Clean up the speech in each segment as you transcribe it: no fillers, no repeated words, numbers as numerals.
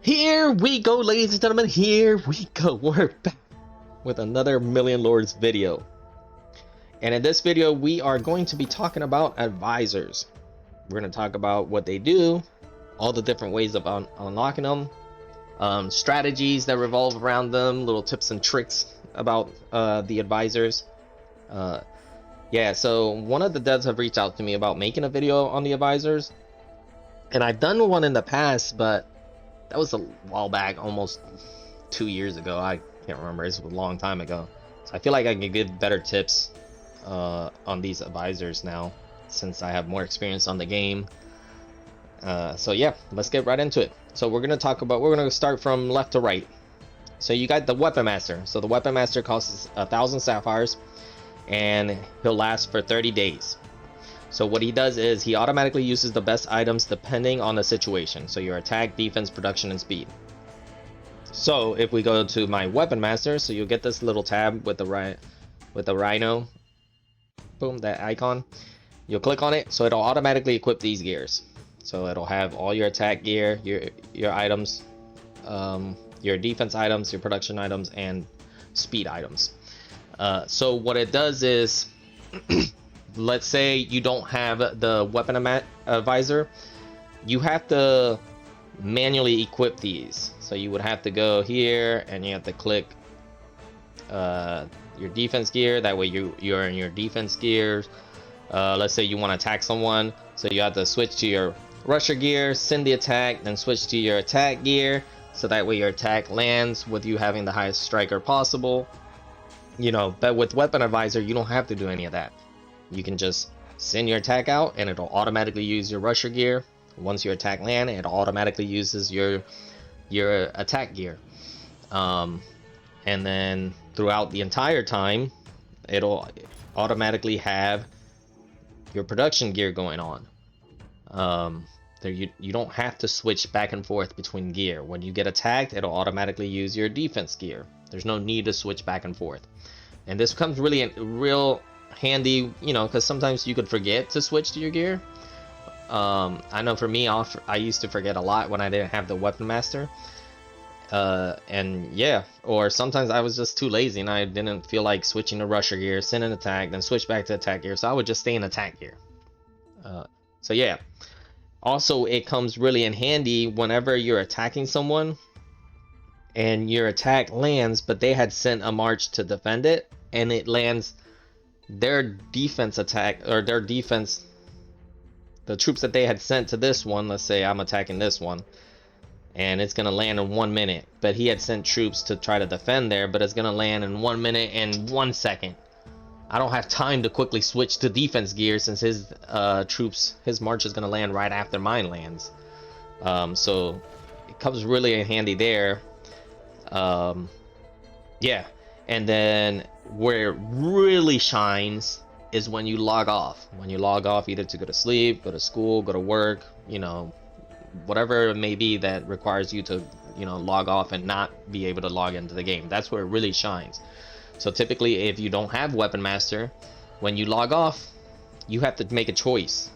Here we go, ladies and gentlemen. Here we go. We're back with another Million Lords video. And in this video, we are going to be talking about advisors. We're going to talk about what they do, all the different ways of unlocking them, strategies that revolve around them, little tips and tricks about the advisors. Yeah, so one of the devs have reached out to me about making a video on the advisors. And I've done one in the past, but that was a while back, almost 2 years ago. I can't remember. It was a long time ago. So I feel like I can give better tips on these advisors now, since I have more experience on the game. So yeah, let's get right into it. So we're gonna start from left to right. So you got the Weapon Master. So the Weapon Master costs 1,000 sapphires, and he'll last for 30 days. So what he does is he automatically uses the best items depending on the situation. So your attack, defense, production, and speed. So if we go to my Weapon Master, so you'll get this little tab with the rhino, boom, that icon. You'll click on it, so it'll automatically equip these gears. So it'll have all your attack gear, your items, your defense items, your production items, and speed items. So what it does is let's say you don't have the Weapon Advisor, you have to manually equip these. So you would have to go here and you have to click your defense gear. That way you're in your defense gears. Let's say you want to attack someone, so you have to switch to your rusher gear, send the attack, then switch to your attack gear, so that way your attack lands with you having the highest striker possible. You know, but with Weapon Advisor, you don't have to do any of that. You can just send your attack out and it'll automatically use your rusher gear. Once your attack land, it automatically uses your attack gear. And then throughout the entire time, it'll automatically have your production gear going on. You don't have to switch back and forth between gear. When you get attacked, it'll automatically use your defense gear. There's no need to switch back and forth. And this comes really real handy, you know, because sometimes you could forget to switch to your gear. I know for me, I used to forget a lot when I didn't have the Weapon Master. And yeah, or sometimes I was just too lazy and I didn't feel like switching to rusher gear, send an attack, then switch back to attack gear. So I would just stay in attack gear. So yeah. Also, it comes really in handy whenever you're attacking someone and your attack lands, but they had sent a march to defend it, and it lands their defense attack, or their defense, the troops that they had sent to this one. Let's say I'm attacking this one and it's gonna land in 1 minute, but he had sent troops to try to defend there, but it's gonna land in 1 minute and 1 second. I don't have time to quickly switch to defense gear since his his march is gonna land right after mine lands. So it comes really in handy there. Yeah, and then where it really shines is when you log off. When you log off, either to go to sleep, go to school, go to work, you know, whatever it may be that requires you to, you know, log off and not be able to log into the game. That's where it really shines. So typically, if you don't have Weapon Master, when you log off, you have to make a choice.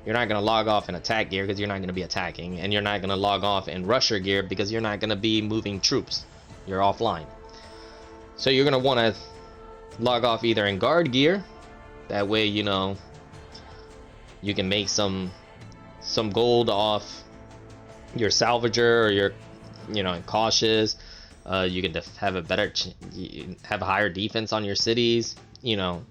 You're not going to log off in attack gear because you're not going to be attacking, and you're not going to log off in rusher gear because you're not going to be moving troops. You're offline. So you're going to want to log off either in guard gear. That way, you know, you can make some gold off your salvager or your, you know, cautious. You can have a better, have a higher defense on your cities. You know,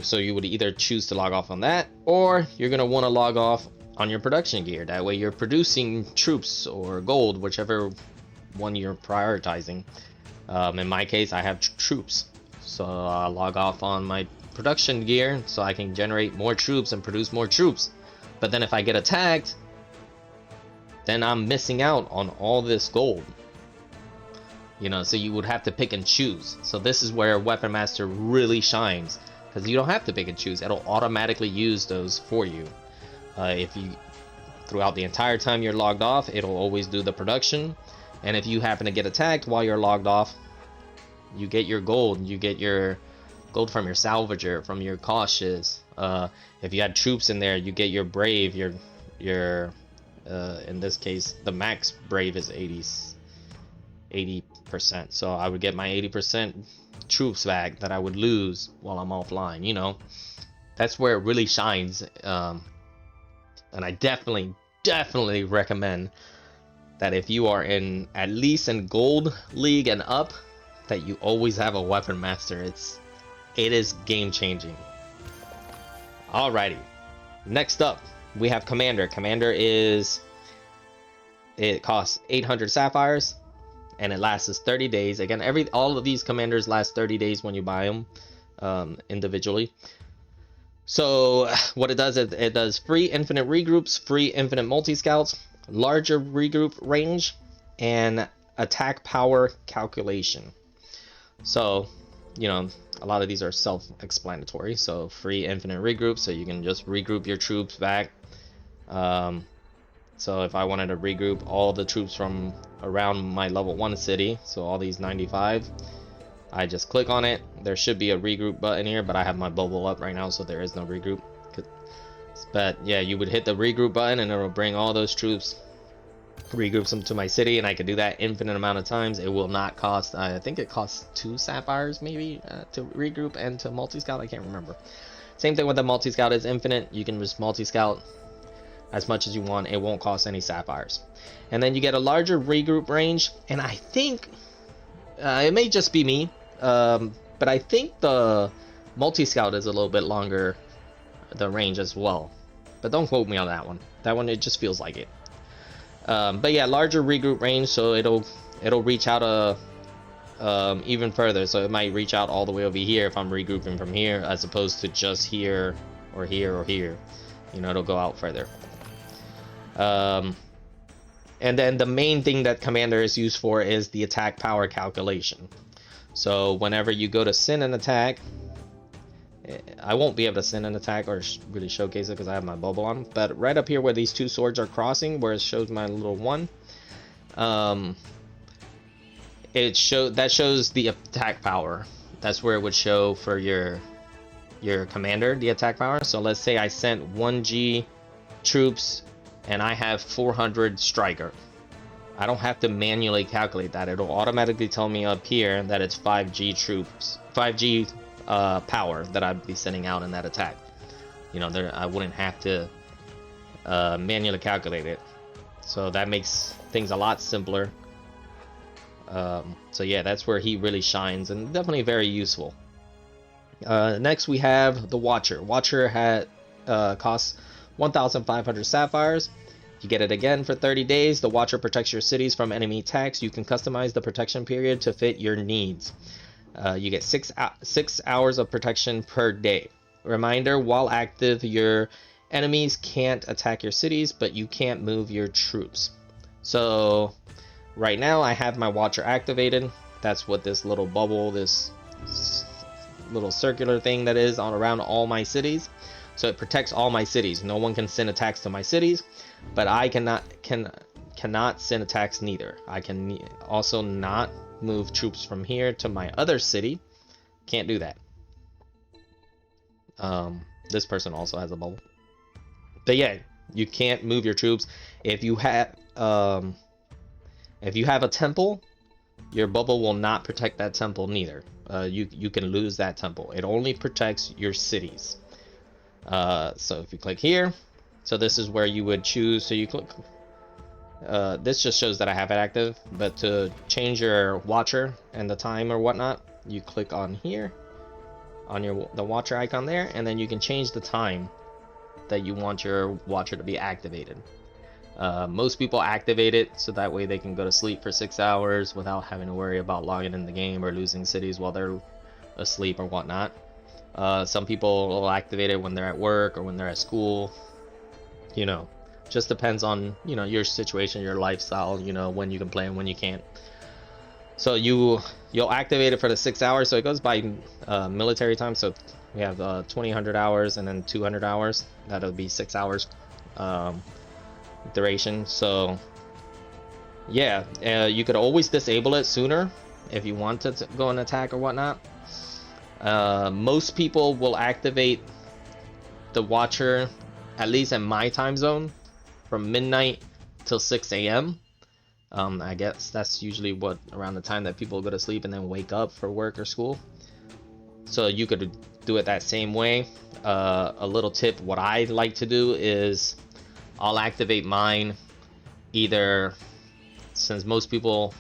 so you would either choose to log off on that, or you're gonna want to log off on your production gear. That way, you're producing troops or gold, whichever one you're prioritizing. In my case, I have troops, so I'll log off on my production gear so I can generate more troops and produce more troops. But then if I get attacked, then I'm missing out on all this gold. You know, so you would have to pick and choose. So this is where Weapon Master really shines, because you don't have to pick and choose. It'll automatically use those for you. If you, throughout the entire time you're logged off, it'll always do the production. And if you happen to get attacked while you're logged off, you get your gold. You get your gold from your salvager, from your cautious. If you had troops in there, you get your brave, your In this case, the max brave is 80%. So I would get my 80% troops back that I would lose while I'm offline. You know, that's where it really shines. And I definitely recommend that if you are in at least in gold league and up, that you always have a weapon master. It is game changing. Alrighty, next up we have Commander. Commander it costs 800 sapphires and it lasts 30 days. Again, all of these commanders last 30 days when you buy them individually. So what it does is it does free infinite regroups, free infinite multi-scouts, larger regroup range, and attack power calculation. So, you know, a lot of these are self-explanatory. So free infinite regroup, so you can just regroup your troops back. So if I wanted to regroup all the troops from around my level 1 city, so all these 95, I just click on it. There should be a regroup button here, but I have my bubble up right now, so there is no regroup. But yeah, you would hit the regroup button and it will bring all those troops, regroups them to my city, and I can do that infinite amount of times. It will not cost, I think it costs 2 sapphires maybe to regroup and to multi-scout. I can't remember. Same thing with the multi-scout, is infinite. You can just multi-scout as much as you want. It won't cost any sapphires. And then you get a larger regroup range, and I think it may just be me, but I think the multi-scout is a little bit longer, the range as well, but don't quote me on that one. It just feels like it. But yeah, larger regroup range, so it'll reach out even further. So it might reach out all the way over here if I'm regrouping from here, as opposed to just here or here or here. You know, it'll go out further. And then the main thing that Commander is used for is the attack power calculation. So whenever you go to send an attack, I won't be able to send an attack or really showcase it because I have my bubble on, but right up here where these two swords are crossing, where it shows my little one, that shows the attack power. That's where it would show for your commander, the attack power. So let's say I sent 1G troops and I have 400 striker. I don't have to manually calculate that. It'll automatically tell me up here that it's 5G troops, 5G power that I'd be sending out in that attack. You know, I wouldn't have to manually calculate it. So that makes things a lot simpler. So yeah, that's where he really shines, and definitely very useful. Next we have the Watcher. Watcher costs 1,500 sapphires. You get it again for 30 days. The Watcher protects your cities from enemy attacks. You can customize the protection period to fit your needs. You get 6 hours of protection per day. Reminder, while active, your enemies can't attack your cities, but you can't move your troops. So right now I have my Watcher activated. That's what this little bubble, this little circular thing that is around all my cities. So it protects all my cities. No one can send attacks to my cities, but I cannot send attacks neither. I can also not move troops from here to my other city. Can't do that. This person also has a bubble. But yeah, you can't move your troops. If you have a temple, your bubble will not protect that temple neither. You can lose that temple. It only protects your cities. So if you click here, so this is where you would choose. So you click. This just shows that I have it active, but to change your Watcher and the time or whatnot, you click on here, on the Watcher icon there, and then you can change the time that you want your Watcher to be activated. Most people activate it so that way they can go to sleep for 6 hours without having to worry about logging in the game or losing cities while they're asleep or whatnot. Some people will activate it when they're at work or when they're at school. You know, just depends on, you know, your situation, your lifestyle, you know, when you can play and when you can't. So you'll activate it for the 6 hours. So it goes by military time. So we have 200 hours and then 200 hours. That'll be 6 hours duration. So yeah, you could always disable it sooner if you want to go and attack or whatnot. Most people will activate the Watcher, at least in my time zone, from midnight till 6 a.m. I guess that's usually what around the time that people go to sleep and then wake up for work or school. So you could do it that same way. A little tip, what I like to do is I'll activate mine either, since most people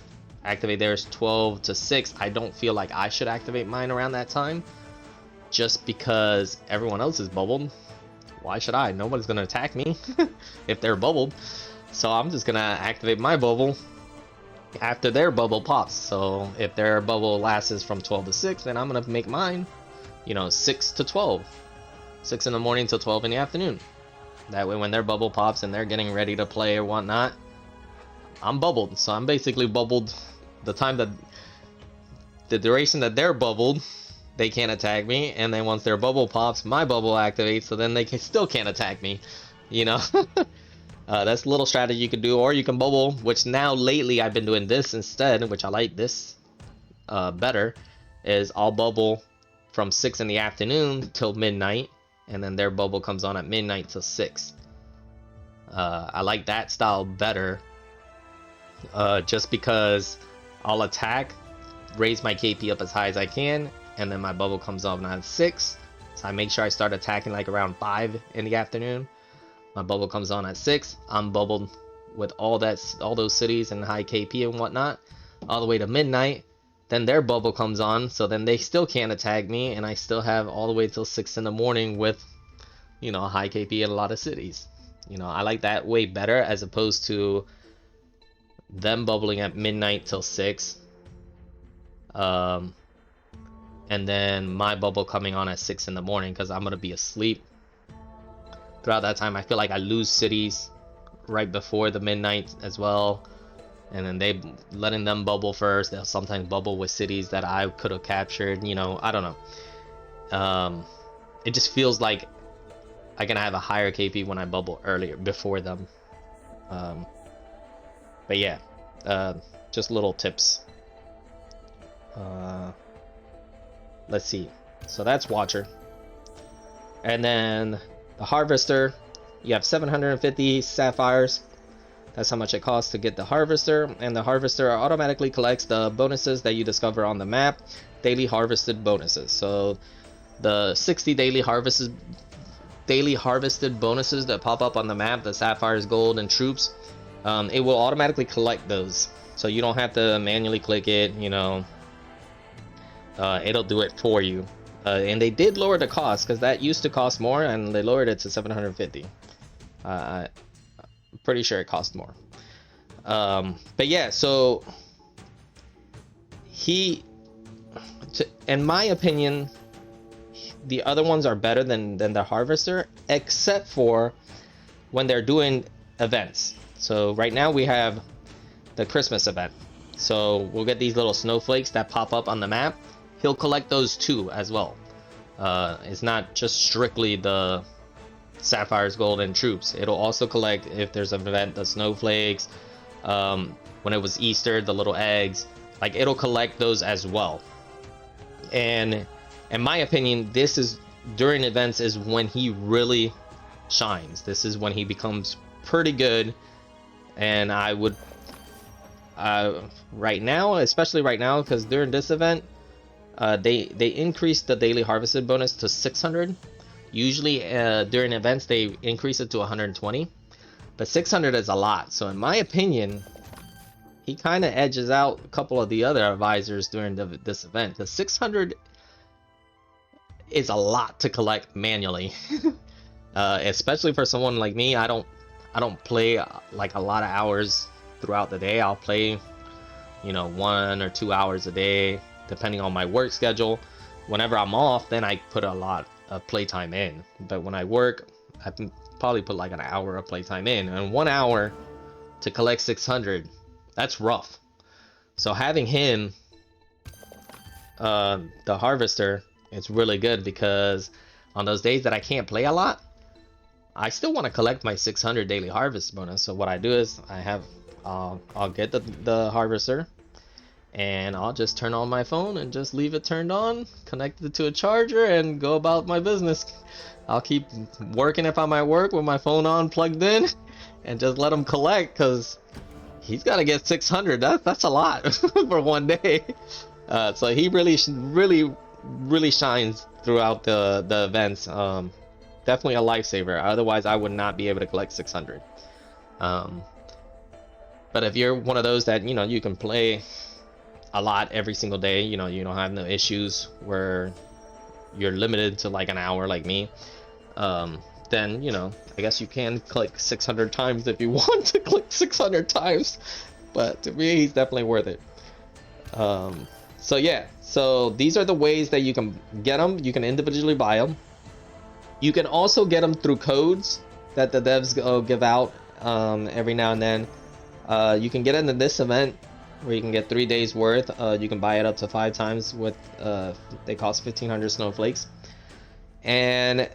activate theirs 12 to 6, I don't feel like I should activate mine around that time, just because everyone else is bubbled. Why should I? Nobody's gonna attack me if they're bubbled. So I'm just gonna activate my bubble after their bubble pops. So if their bubble lasts from 12 to 6, then I'm gonna make mine, 6 to 12. 6 in the morning till 12 in the afternoon. That way when their bubble pops and they're getting ready to play or whatnot, I'm bubbled. So I'm basically bubbled the time that the duration that they're bubbled, they can't attack me, and then once their bubble pops, my bubble activates, so then they still can't attack me. That's a little strategy you can do, or you can bubble, which now lately I've been doing this instead, which I like this better, is I'll bubble from 6 in the afternoon till midnight, and then their bubble comes on at midnight till 6. I like that style better, just because I'll attack, raise my KP up as high as I can, and then my bubble comes on at 6. So I make sure I start attacking like around 5 in the afternoon. My bubble comes on at 6. I'm bubbled with all those cities and high KP and whatnot, all the way to midnight. Then their bubble comes on, so then they still can't attack me, and I still have all the way till 6 in the morning with, high KP in a lot of cities. I like that way better, as opposed to them bubbling at midnight till 6. And then my bubble coming on at 6 in the morning, because I'm gonna be asleep throughout that time. I feel like I lose cities right before the midnight as well, and then they letting them bubble first. They'll sometimes bubble with cities that I could have captured. I don't know. It just feels like I can have a higher KP when I bubble earlier before them. But yeah, just little tips. Let's see. So that's Watcher. And then the Harvester, you have 750 sapphires. That's how much it costs to get the Harvester. And the Harvester automatically collects the bonuses that you discover on the map, daily harvested bonuses. So the 60 daily harvested bonuses that pop up on the map, the sapphires, gold, and troops, it will automatically collect those. So you don't have to manually click it, it'll do it for you. And they did lower the cost, because that used to cost more, and they lowered it to 750. I'm pretty sure it cost more. But yeah, so in my opinion, the other ones are better than the Harvester, except for when they're doing events. So right now we have the Christmas event. So we'll get these little snowflakes that pop up on the map. He'll collect those too as well. It's not just strictly the sapphires, gold, and troops. It'll also collect, if there's an event, the snowflakes. When it was Easter, the little eggs. Like, it'll collect those as well. And in my opinion, this is during events is when he really shines. This is when he becomes pretty good. And I would right now, especially right now, because during this event, they increased the daily harvested bonus to 600. Usually during events they increase it to 120, but 600 is a lot. So in my opinion, he kind of edges out a couple of the other advisors during this event. The 600 is a lot to collect manually. Especially for someone like me. I don't play like a lot of hours throughout the day. I'll play 1 or 2 hours a day, depending on my work schedule. Whenever I'm off, then I put a lot of playtime in. But when I work, I can probably put like an hour of playtime in. And 1 hour to collect 600, that's rough. So having him, the Harvester, it's really good, because on those days that I can't play a lot, I still want to collect my 600 daily harvest bonus. So what I do is I'll get the Harvester, and I'll just turn on my phone and just leave it turned on, connect it to a charger, and go about my business. I'll keep working if I'm at work with my phone on, plugged in, and just let him collect, because he's got to get 600. That's a lot for one day. So he really shines throughout the events. Definitely a lifesaver. Otherwise, I would not be able to collect 600. But if you're one of those that, you know, you can play a lot every single day, you know, you don't have no issues where you're limited to like an hour like me, then, you know, I guess you can click 600 times if you want to click 600 times. But to me, he's definitely worth it. So yeah, so these are the ways that you can get them. You can individually buy them. You can also get them through codes that the devs give out every now and then. You can get into this event where you can get 3 days worth. You can buy it up to 5 times with they cost 1,500 snowflakes. And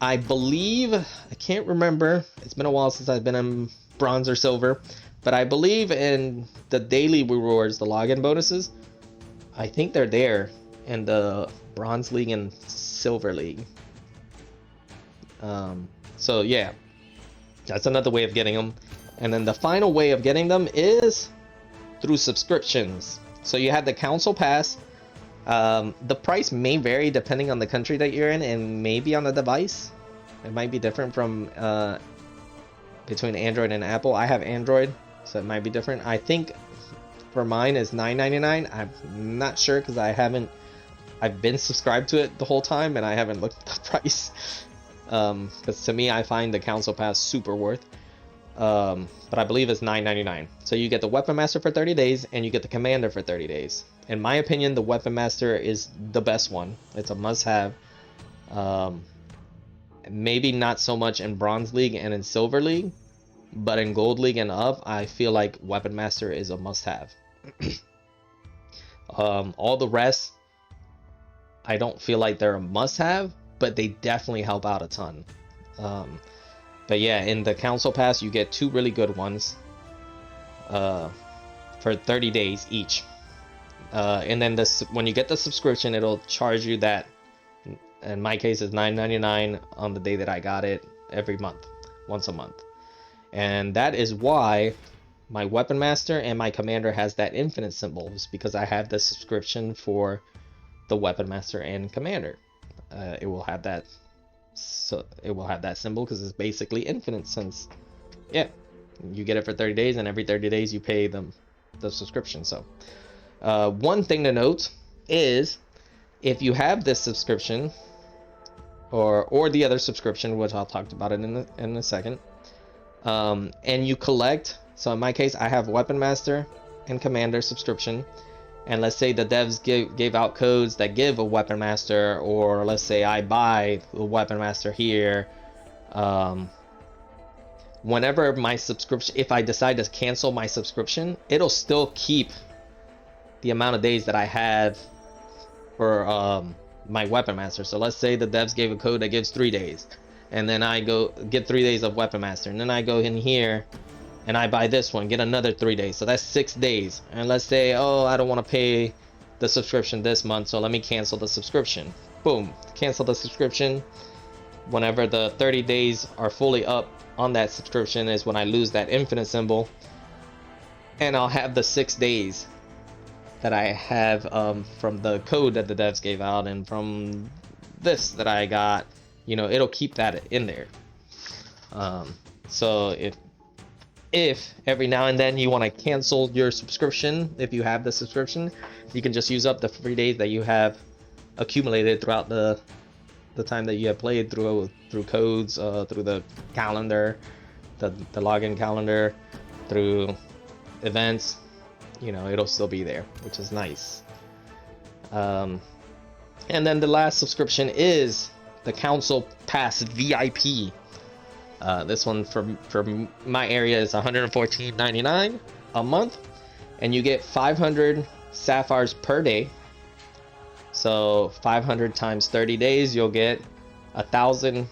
I believe, I can't remember, it's been a while since I've been in bronze or silver, but I believe in the daily rewards, the login bonuses, I think they're there in the bronze league and silver league. So yeah, that's another way of getting them. And then the final way of getting them is through subscriptions. So you have the council pass. The price may vary depending on the country that you're in and maybe on the device. It might be different from between Android and Apple. I have Android, so it might be different. I think for mine is $9.99. I'm not sure because I've been subscribed to it the whole time and I haven't looked at the price. Because to me, I find the council pass super worth. But I believe it's $9.99. So you get the Weapon Master for 30 days and you get the Commander for 30 days. In my opinion, the Weapon Master is the best one. It's a must-have. Maybe not so much in Bronze League and in Silver League, but in Gold League and up, I feel like Weapon Master is a must-have. All the rest, I don't feel like they're a must-have, but they definitely help out a ton. But yeah, in the Council Pass, you get 2 really good ones for 30 days each. And then when you get the subscription, it'll charge you that. In my case, it's $9.99 on the day that I got it every month, once a month. And that is why my Weapon Master and my Commander has that infinite symbol, is because I have the subscription for the Weapon Master and Commander. It will have that. So it will have that symbol because it's basically infinite, since yeah, you get it for 30 days and every 30 days you pay the subscription. So one thing to note is if you have this subscription or the other subscription, which I'll talk about it in a second, and you collect, so in my case I have Weapon Master and Commander subscription, and let's say the devs gave out codes that give a Weapon Master, or let's say I buy a Weapon Master here. Whenever my subscription, if I decide to cancel my subscription, it'll still keep the amount of days that I have for my Weapon Master. So let's say the devs gave a code that gives 3 days, and then I go get 3 days of Weapon Master, and then I go in here and I buy this one, get another 3 days, so that's 6 days. And let's say, oh, I don't want to pay the subscription this month, so let me cancel the subscription. Boom, cancel the subscription. Whenever the 30 days are fully up on that subscription is when I lose that infinite symbol, and I'll have the 6 days that I have from the code that the devs gave out and from this that I got. You know, it'll keep that in there. So if every now and then you want to cancel your subscription, if you have the subscription, you can just use up the free days that you have accumulated throughout the time that you have played through codes, through the calendar, the login calendar, through events. You know, it'll still be there, which is nice. And then the last subscription is the Council Pass VIP. This one for my area is $114.99 a month, and you get 500 sapphires per day. So 500 times 30 days, you'll get 1,000.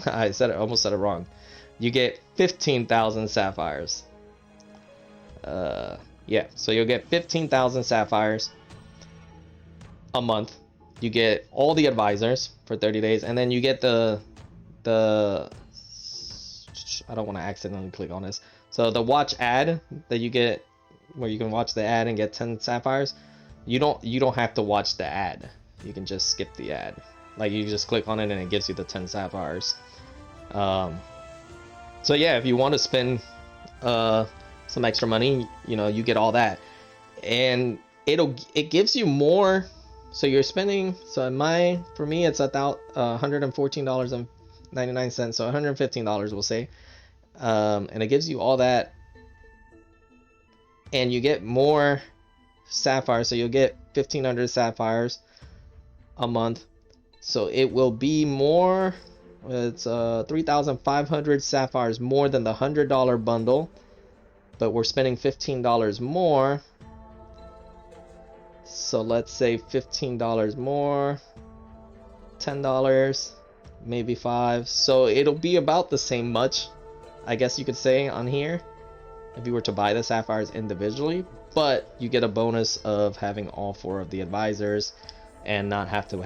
I almost said it wrong. You get 15,000 sapphires. Yeah, so you'll get 15,000 sapphires a month. You get all the advisors for 30 days, and then you get the I don't want to accidentally click on this. So the watch ad that you get, where you can watch the ad and get 10 sapphires, you don't have to watch the ad. You can just skip the ad. Like, you just click on it and it gives you the 10 sapphires. So yeah, if you want to spend some extra money, you know, you get all that, and it gives you more. So you're spending, so for me it's $114.99, so $115 we'll say, and it gives you all that, and you get more sapphires. So you'll get 1,500 sapphires a month, so it will be more. It's 3,500 sapphires more than the $100 bundle, but we're spending $15 more. So let's say $15 more, $10, maybe $5. So it'll be about the same much, I guess you could say, on here if you were to buy the sapphires individually. But you get a bonus of having all 4 of the advisors and not have to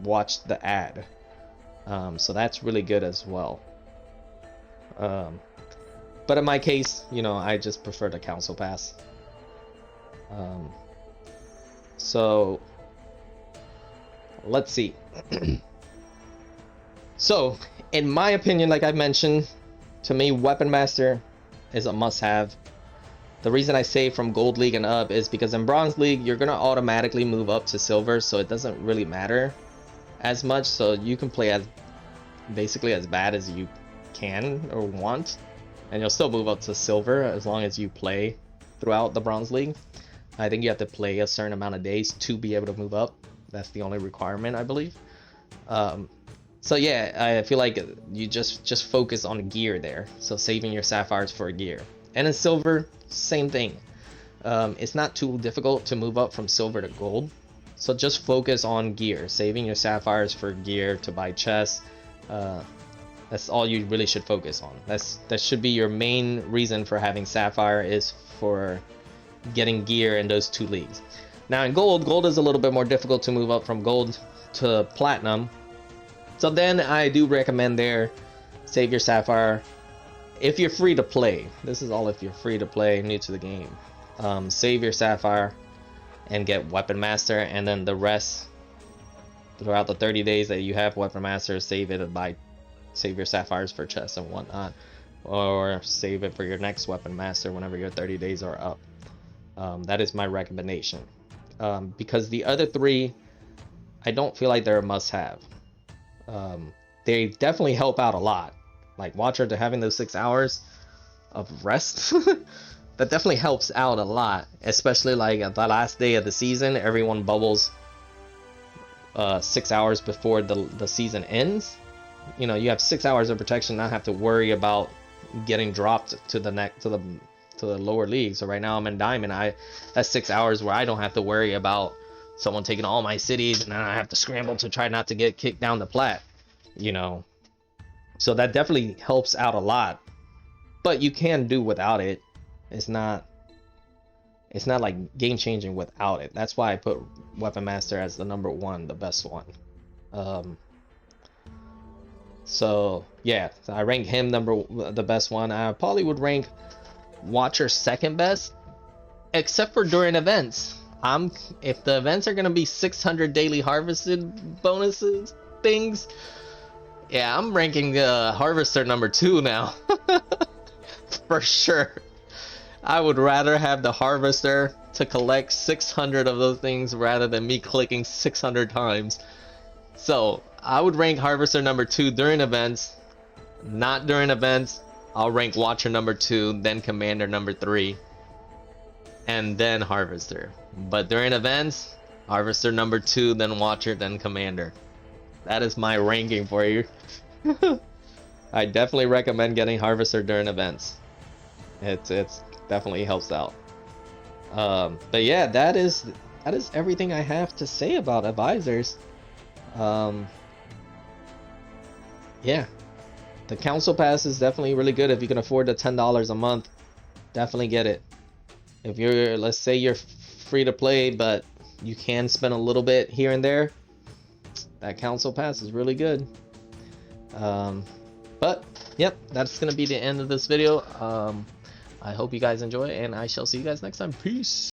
watch the ad. So that's really good as well. But in my case, you know, I just prefer the council pass. So let's see. So in my opinion, like I mentioned, to me Weapon Master is a must-have. The reason I say from Gold League and up is because in Bronze League you're gonna automatically move up to Silver, so it doesn't really matter as much. So you can play as basically as bad as you can or want, and you'll still move up to Silver as long as you play throughout the Bronze League. I think you have to play a certain amount of days to be able to move up. That's the only requirement, I believe. So yeah, I feel like you just focus on gear there. So saving your sapphires for gear. And in Silver, same thing. It's not too difficult to move up from Silver to Gold. So just focus on gear, saving your sapphires for gear to buy chests. That's all you really should focus on. That should be your main reason for having Sapphire, is for getting gear in those 2 leagues. Now in Gold is a little bit more difficult to move up from Gold to Platinum. So then I do recommend there, save your Sapphire. If you're free to play, this is all if you're free to play, new to the game. Save your Sapphire and get Weapon Master, and then the rest throughout the 30 days that you have Weapon Master, save your sapphires for chests and whatnot, or save it for your next Weapon Master whenever your 30 days are up. That is my recommendation, because the other 3, I don't feel like they're a must-have. They definitely help out a lot, like Watcher, to having those 6 hours of rest. That definitely helps out a lot, especially like at the last day of the season. Everyone bubbles 6 hours before the season ends. You know, you have 6 hours of protection, not have to worry about getting dropped to the lower league. So right now I'm in Diamond. That's 6 hours where I don't have to worry about someone taking all my cities, and then I have to scramble to try not to get kicked down to Plat. You know, so that definitely helps out a lot. But you can do without it. It's not like game changing without it. That's why I put Weapon Master as the number 1, the best one. So yeah, I rank him the best one. I probably would rank Watcher second best, except for during events. If the events are gonna be 600 daily harvested bonuses things, yeah, I'm ranking Harvester number 2 now. For sure. I would rather have the Harvester to collect 600 of those things rather than me clicking 600 times. So I would rank Harvester number 2 during events. Not during events, I'll rank Watcher number 2, then Commander number 3, and then Harvester. But during events, Harvester number 2, then Watcher, then Commander. That is my ranking for you. I definitely recommend getting Harvester during events. It's definitely helps out. But yeah, that is everything I have to say about advisors. Yeah, the council pass is definitely really good. If you can afford the $10 a month, definitely get it. If you're, let's say you're free to play, but you can spend a little bit here and there, that council pass is really good. But yep, that's gonna be the end of this video. I hope you guys enjoy, and I shall see you guys next time. Peace.